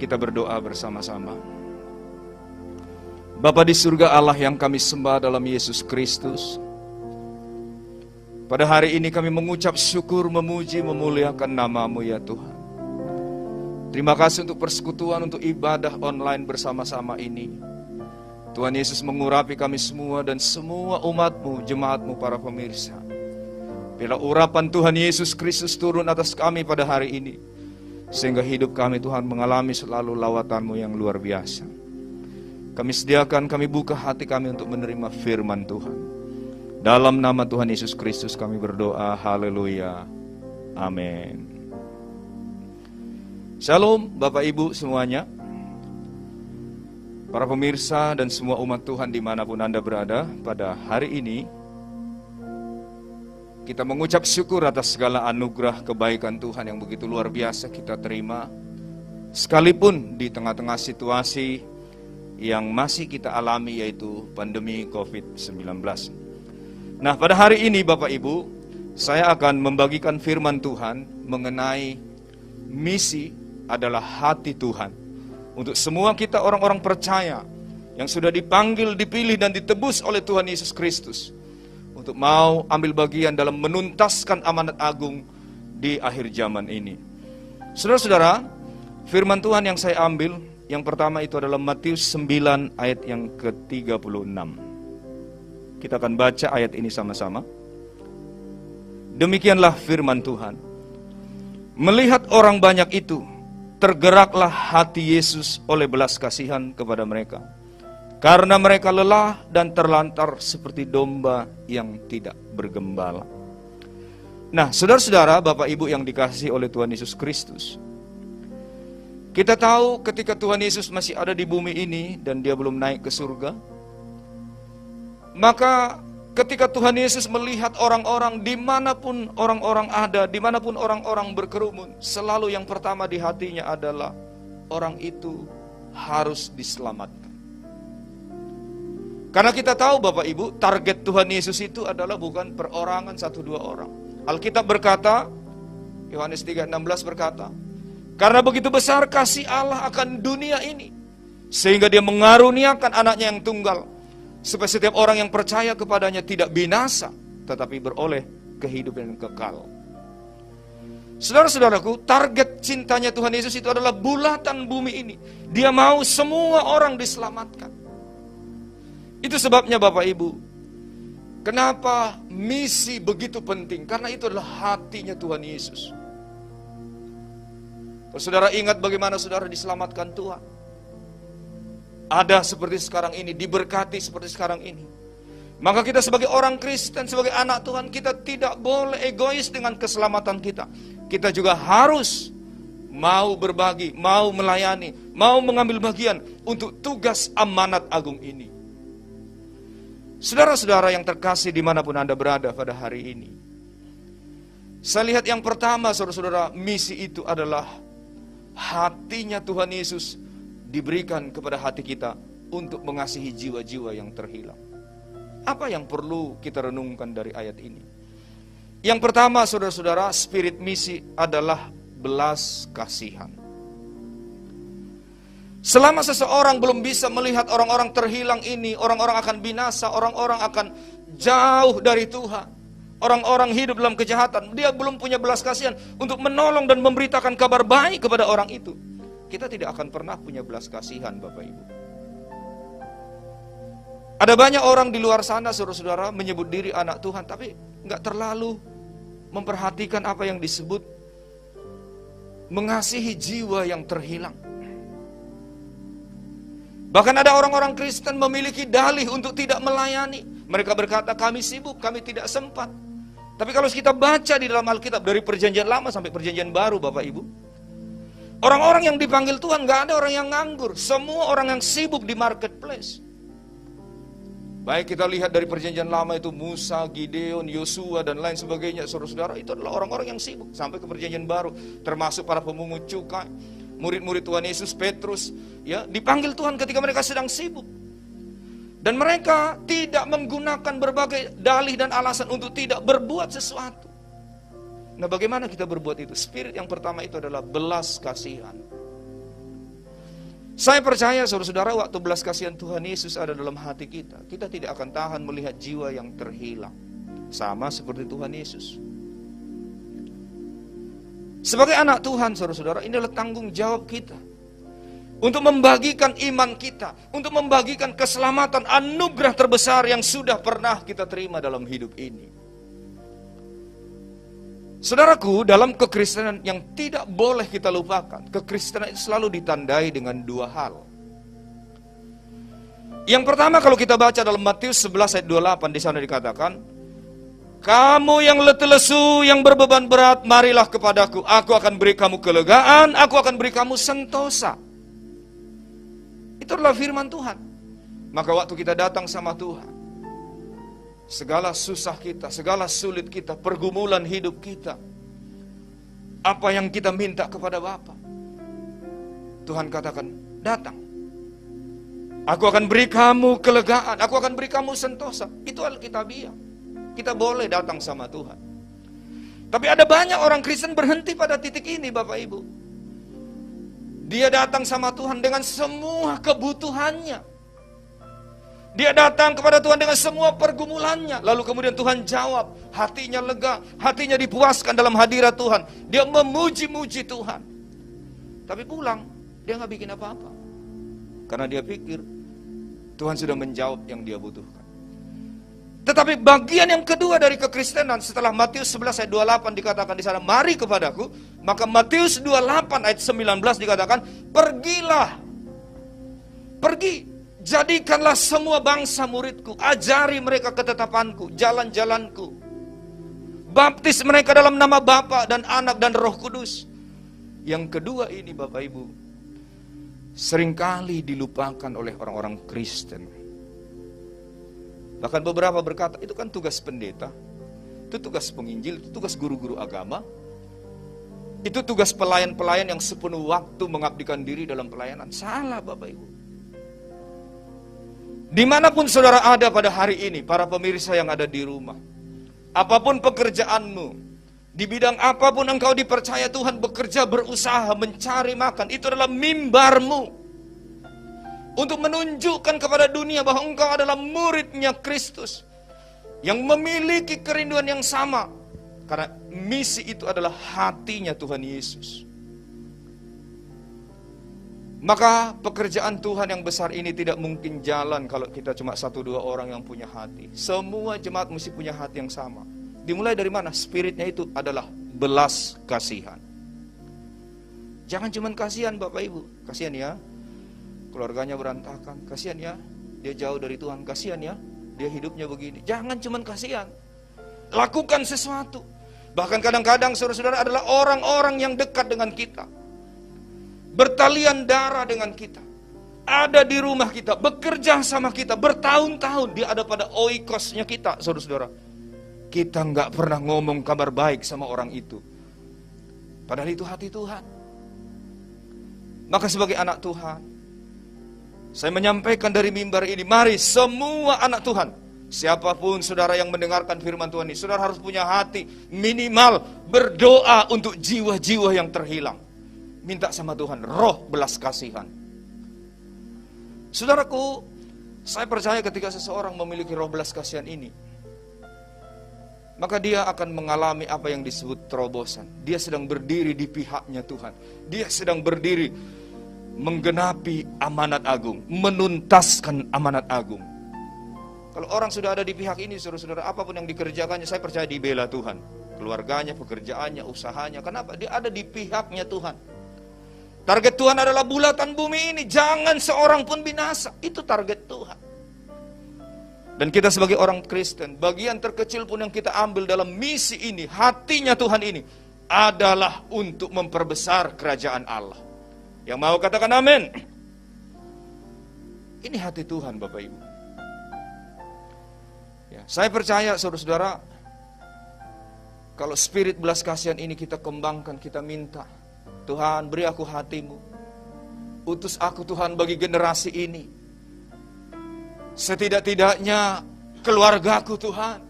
Kita berdoa bersama-sama. Bapa di surga, Allah yang kami sembah dalam Yesus Kristus, pada hari ini kami mengucap syukur, memuji, memuliakan nama-Mu ya Tuhan. Terima kasih untuk persekutuan, untuk ibadah online bersama-sama ini. Tuhan Yesus mengurapi kami semua dan semua umat-Mu, jemaat-Mu, para pemirsa. Bila urapan Tuhan Yesus Kristus turun atas kami pada hari ini, sehingga hidup kami Tuhan mengalami selalu lawatan-Mu yang luar biasa. Kami sediakan, kami buka hati kami untuk menerima firman Tuhan. Dalam nama Tuhan Yesus Kristus kami berdoa, haleluya, amin. Shalom Bapak Ibu semuanya, para pemirsa dan semua umat Tuhan dimanapun Anda berada. Pada hari ini kita mengucap syukur atas segala anugerah kebaikan Tuhan yang begitu luar biasa kita terima, sekalipun di tengah-tengah situasi yang masih kita alami, yaitu pandemi COVID-19. Nah, pada hari ini Bapak Ibu, saya akan membagikan firman Tuhan mengenai misi adalah hati Tuhan. Untuk semua kita orang-orang percaya yang sudah dipanggil, dipilih dan ditebus oleh Tuhan Yesus Kristus, untuk mau ambil bagian dalam menuntaskan amanat agung di akhir zaman ini. Saudara-saudara, firman Tuhan yang saya ambil, yang pertama itu adalah Matius 9 ayat yang ke-36. Kita akan baca ayat ini sama-sama. Demikianlah firman Tuhan. Melihat orang banyak itu, tergeraklah hati Yesus oleh belas kasihan kepada mereka, karena mereka lelah dan terlantar seperti domba yang tidak bergembala. Nah, saudara-saudara, Bapak Ibu yang dikasihi oleh Tuhan Yesus Kristus, kita tahu ketika Tuhan Yesus masih ada di bumi ini dan dia belum naik ke surga, maka ketika Tuhan Yesus melihat orang-orang dimanapun orang-orang ada, dimanapun orang-orang berkerumun, selalu yang pertama di hatinya adalah orang itu harus diselamatkan. Karena kita tahu Bapak Ibu, target Tuhan Yesus itu adalah bukan perorangan 1-2 orang. Alkitab berkata, Yohanes 3:16 berkata, karena begitu besar kasih Allah akan dunia ini, sehingga dia mengaruniakan anaknya yang tunggal, supaya setiap orang yang percaya kepadanya tidak binasa, tetapi beroleh kehidupan yang kekal. Saudara-saudaraku, target cintanya Tuhan Yesus itu adalah bulatan bumi ini. Dia mau semua orang diselamatkan. Itu sebabnya Bapak Ibu, kenapa misi begitu penting? Karena itu adalah hatinya Tuhan Yesus. Kalau saudara ingat bagaimana saudara diselamatkan Tuhan, ada seperti sekarang ini, diberkati seperti sekarang ini, maka kita sebagai orang Kristen, sebagai anak Tuhan, kita tidak boleh egois dengan keselamatan kita. Kita juga harus mau berbagi, mau melayani, mau mengambil bagian untuk tugas amanat agung ini. Saudara-saudara yang terkasih dimanapun Anda berada pada hari ini, saya lihat yang pertama, saudara-saudara, misi itu adalah hatinya Tuhan Yesus diberikan kepada hati kita untuk mengasihi jiwa-jiwa yang terhilang. Apa yang perlu kita renungkan dari ayat ini? Yang pertama, saudara-saudara, spirit misi adalah belas kasihan. Selama seseorang belum bisa melihat orang-orang terhilang ini, orang-orang akan binasa, orang-orang akan jauh dari Tuhan, orang-orang hidup dalam kejahatan, dia belum punya belas kasihan untuk menolong dan memberitakan kabar baik kepada orang itu, kita tidak akan pernah punya belas kasihan, Bapak Ibu. Ada banyak orang di luar sana, saudara-saudara, menyebut diri anak Tuhan, tapi nggak terlalu memperhatikan apa yang disebut mengasihi jiwa yang terhilang. Bahkan ada orang-orang Kristen memiliki dalih untuk tidak melayani. Mereka berkata, kami sibuk, kami tidak sempat. Tapi kalau kita baca di dalam Alkitab, dari perjanjian lama sampai perjanjian baru, Bapak Ibu, orang-orang yang dipanggil Tuhan, gak ada orang yang nganggur. Semua orang yang sibuk di marketplace. Baik kita lihat dari perjanjian lama itu, Musa, Gideon, Yosua, dan lain sebagainya, saudara-saudara, itu adalah orang-orang yang sibuk. Sampai ke perjanjian baru, termasuk para pemungut cukai, murid-murid Tuhan Yesus, Petrus, ya, dipanggil Tuhan ketika mereka sedang sibuk. Dan mereka tidak menggunakan berbagai dalih dan alasan untuk tidak berbuat sesuatu. Nah, bagaimana kita berbuat itu? Spirit yang pertama itu adalah belas kasihan. Saya percaya saudara-saudara, waktu belas kasihan Tuhan Yesus ada dalam hati kita, kita tidak akan tahan melihat jiwa yang terhilang. Sama seperti Tuhan Yesus. Sebagai anak Tuhan, saudara-saudara, ini adalah tanggung jawab kita untuk membagikan iman kita, untuk membagikan keselamatan, anugerah terbesar yang sudah pernah kita terima dalam hidup ini. Saudaraku, dalam kekristenan yang tidak boleh kita lupakan, kekristenan itu selalu ditandai dengan dua hal. Yang pertama, kalau kita baca dalam Matius 11 ayat 28, di sana dikatakan, kamu yang letih lesu, yang berbeban berat, marilah kepadaku, aku akan beri kamu kelegaan, aku akan beri kamu sentosa. Itu adalah firman Tuhan. Maka waktu kita datang sama Tuhan, segala susah kita, segala sulit kita, pergumulan hidup kita, apa yang kita minta kepada Bapa, Tuhan katakan, datang. Aku akan beri kamu kelegaan, aku akan beri kamu sentosa. Itu Alkitabiah. Kita boleh datang sama Tuhan. Tapi ada banyak orang Kristen berhenti pada titik ini, Bapak Ibu. Dia datang sama Tuhan dengan semua kebutuhannya. Dia datang kepada Tuhan dengan semua pergumulannya. Lalu kemudian Tuhan jawab. Hatinya lega, hatinya dipuaskan dalam hadirat Tuhan. Dia memuji-muji Tuhan. Tapi pulang, dia gak bikin apa-apa. Karena dia pikir Tuhan sudah menjawab yang dia butuhkan. Tetapi bagian yang kedua dari kekristenan, setelah Matius 11 ayat 28 dikatakan di sana, mari kepadaku. Maka Matius 28 ayat 19 dikatakan, pergilah. Pergi. Jadikanlah semua bangsa muridku, ajari mereka ketetapanku, jalan-jalanku. Baptis mereka dalam nama Bapa dan Anak dan Roh Kudus. Yang kedua ini Bapak Ibu, seringkali dilupakan oleh orang-orang Kristen. Bahkan beberapa berkata, itu kan tugas pendeta, itu tugas penginjil, itu tugas guru-guru agama, itu tugas pelayan-pelayan yang sepenuh waktu mengabdikan diri dalam pelayanan. Salah Bapak Ibu. Dimanapun saudara ada pada hari ini, para pemirsa yang ada di rumah, apapun pekerjaanmu, di bidang apapun engkau dipercaya Tuhan bekerja, berusaha, mencari makan, itu adalah mimbarmu untuk menunjukkan kepada dunia bahwa engkau adalah muridnya Kristus yang memiliki kerinduan yang sama, karena misi itu adalah hatinya Tuhan Yesus. Maka pekerjaan Tuhan yang besar ini tidak mungkin jalan kalau kita cuma 1-2 orang yang punya hati. Semua jemaat mesti punya hati yang sama. Dimulai dari mana? Spiritnya itu adalah belas kasihan. Jangan cuma kasihan Bapak Ibu. Kasihan ya, keluarganya berantakan. Kasihan ya, dia jauh dari Tuhan. Kasihan ya, dia hidupnya begini. Jangan cuma kasihan. Lakukan sesuatu. Bahkan kadang-kadang saudara-saudara adalah orang-orang yang dekat dengan kita, bertalian darah dengan kita, ada di rumah kita, bekerja sama kita bertahun-tahun. Dia ada pada oikosnya kita, saudara-saudara. Kita nggak pernah ngomong kabar baik sama orang itu, padahal itu hati Tuhan. Maka sebagai anak Tuhan, saya menyampaikan dari mimbar ini, mari semua anak Tuhan, siapapun saudara yang mendengarkan firman Tuhan ini, saudara harus punya hati minimal berdoa untuk jiwa-jiwa yang terhilang. Minta sama Tuhan roh belas kasihan. Saudaraku, saya percaya ketika seseorang memiliki roh belas kasihan ini, maka dia akan mengalami apa yang disebut terobosan. Dia sedang berdiri di pihaknya Tuhan. Dia sedang berdiri menggenapi amanat agung, menuntaskan amanat agung. Kalau orang sudah ada di pihak ini, saudara-saudara, apapun yang dikerjakannya, saya percaya dibela Tuhan. Keluarganya, pekerjaannya, usahanya. Kenapa? Dia ada di pihaknya Tuhan. Target Tuhan adalah bulatan bumi ini, jangan seorang pun binasa. Itu target Tuhan. Dan kita sebagai orang Kristen, bagian terkecil pun yang kita ambil dalam misi ini, hatinya Tuhan ini, adalah untuk memperbesar kerajaan Allah. Yang mau katakan amin. Ini hati Tuhan Bapak Ibu. Ya, saya percaya saudara-saudara, kalau spirit belas kasihan ini kita kembangkan, kita minta, Tuhan beri aku hatimu, utus aku Tuhan bagi generasi ini. Setidak-tidaknya keluargaku Tuhan,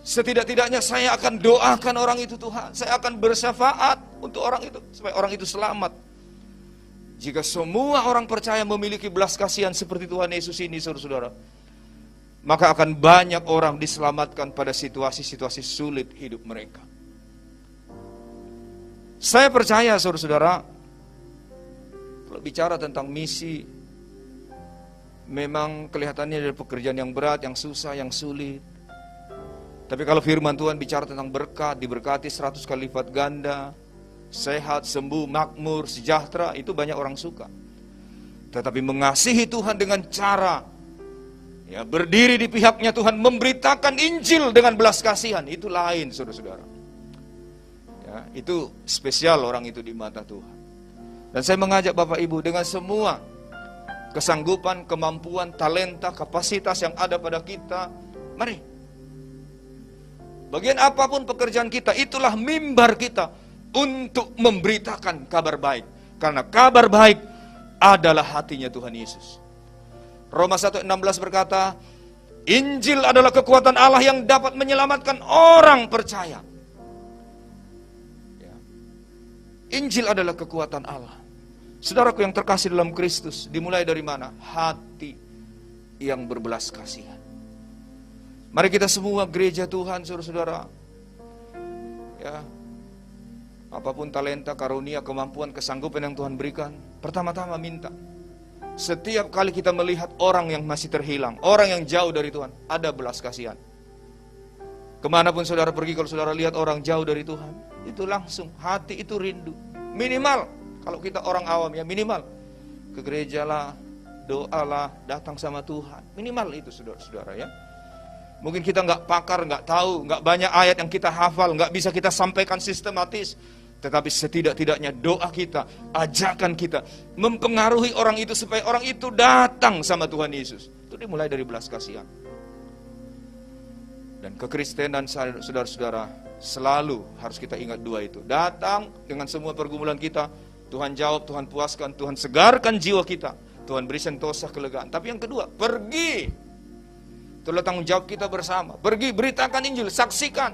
setidak-tidaknya saya akan doakan orang itu Tuhan. Saya akan bersyafaat untuk orang itu, supaya orang itu selamat. Jika semua orang percaya memiliki belas kasihan seperti Tuhan Yesus ini, saudara-saudara, maka akan banyak orang diselamatkan pada situasi-situasi sulit hidup mereka. Saya percaya, saudara-saudara, kalau bicara tentang misi, memang kelihatannya ada pekerjaan yang berat, yang susah, yang sulit. Tapi kalau firman Tuhan bicara tentang berkat, diberkati 100 kali lipat ganda, sehat, sembuh, makmur, sejahtera, itu banyak orang suka. Tetapi mengasihi Tuhan dengan cara berdiri di pihaknya Tuhan, memberitakan Injil dengan belas kasihan, itu lain, saudara-saudara. Itu spesial orang itu di mata Tuhan. Dan saya mengajak Bapak Ibu, dengan semua kesanggupan, kemampuan, talenta, kapasitas yang ada pada kita, mari, bagian apapun pekerjaan kita, itulah mimbar kita untuk memberitakan kabar baik. Karena kabar baik adalah hatinya Tuhan Yesus. Roma 1:16 berkata, Injil adalah kekuatan Allah yang dapat menyelamatkan orang percaya. Injil adalah kekuatan Allah. Saudaraku yang terkasih dalam Kristus, dimulai dari mana? Hati yang berbelas kasihan. Mari kita semua gereja Tuhan, saudara-saudara, apapun talenta, karunia, kemampuan, kesanggupan yang Tuhan berikan, pertama-tama minta. Setiap kali kita melihat orang yang masih terhilang, orang yang jauh dari Tuhan, ada belas kasihan. Kemanapun saudara pergi, kalau saudara lihat orang jauh dari Tuhan, itu langsung hati itu rindu. Minimal, kalau kita orang awam minimal ke gereja lah, doalah, datang sama Tuhan. Minimal itu, saudara-saudara ya. Mungkin kita nggak pakar, nggak tahu, nggak banyak ayat yang kita hafal, nggak bisa kita sampaikan sistematis. Tetapi setidak-tidaknya doa kita, ajakan kita, mempengaruhi orang itu supaya orang itu datang sama Tuhan Yesus. Itu dimulai dari belas kasihan. Dan kekristenan, saudara-saudara, selalu harus kita ingat dua itu. Datang dengan semua pergumulan kita, Tuhan jawab, Tuhan puaskan, Tuhan segarkan jiwa kita, Tuhan beri sentosa kelegaan. Tapi yang kedua, pergi. Itulah tanggung jawab kita bersama. Pergi, beritakan Injil, saksikan.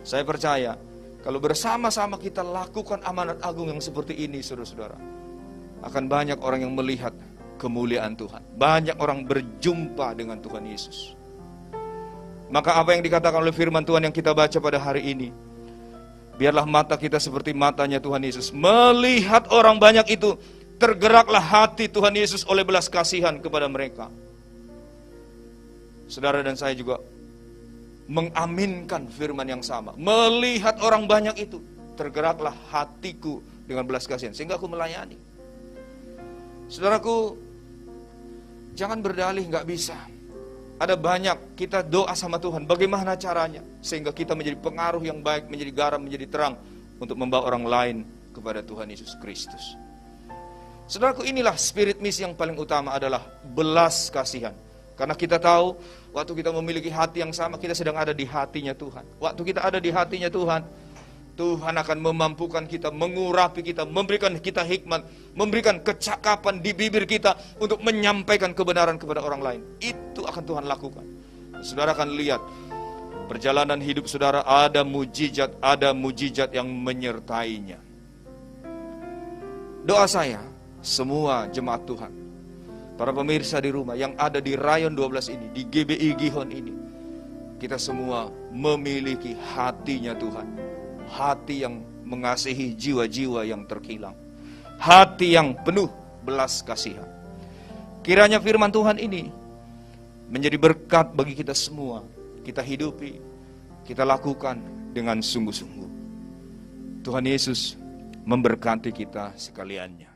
Saya percaya, kalau bersama-sama kita lakukan amanat agung yang seperti ini, saudara-saudara, akan banyak orang yang melihat kemuliaan Tuhan. Banyak orang berjumpa dengan Tuhan Yesus. Maka apa yang dikatakan oleh firman Tuhan yang kita baca pada hari ini, biarlah mata kita seperti matanya Tuhan Yesus. Melihat orang banyak itu, tergeraklah hati Tuhan Yesus oleh belas kasihan kepada mereka. Saudara dan saya juga mengaminkan firman yang sama. Melihat orang banyak itu, tergeraklah hatiku dengan belas kasihan, sehingga aku melayani. Saudaraku, jangan berdalih nggak bisa. Ada banyak kita doa sama Tuhan, bagaimana caranya sehingga kita menjadi pengaruh yang baik, menjadi garam, menjadi terang untuk membawa orang lain kepada Tuhan Yesus Kristus. Saudaraku, inilah spirit misi yang paling utama adalah belas kasihan. Karena kita tahu waktu kita memiliki hati yang sama, kita sedang ada di hatinya Tuhan. Waktu kita ada di hatinya Tuhan, Tuhan akan memampukan kita, mengurapi kita, memberikan kita hikmat, memberikan kecakapan di bibir kita untuk menyampaikan kebenaran kepada orang lain. Itu akan Tuhan lakukan. Saudara akan lihat perjalanan hidup saudara, ada mujizat yang menyertainya. Doa saya, semua jemaat Tuhan, para pemirsa di rumah yang ada di Rayon 12 ini, di GBI Gihon ini, kita semua memiliki hatinya Tuhan. Hati yang mengasihi jiwa-jiwa yang terkilang. Hati yang penuh belas kasihan. Kiranya firman Tuhan ini menjadi berkat bagi kita semua. Kita hidupi, kita lakukan dengan sungguh-sungguh. Tuhan Yesus memberkati kita sekaliannya.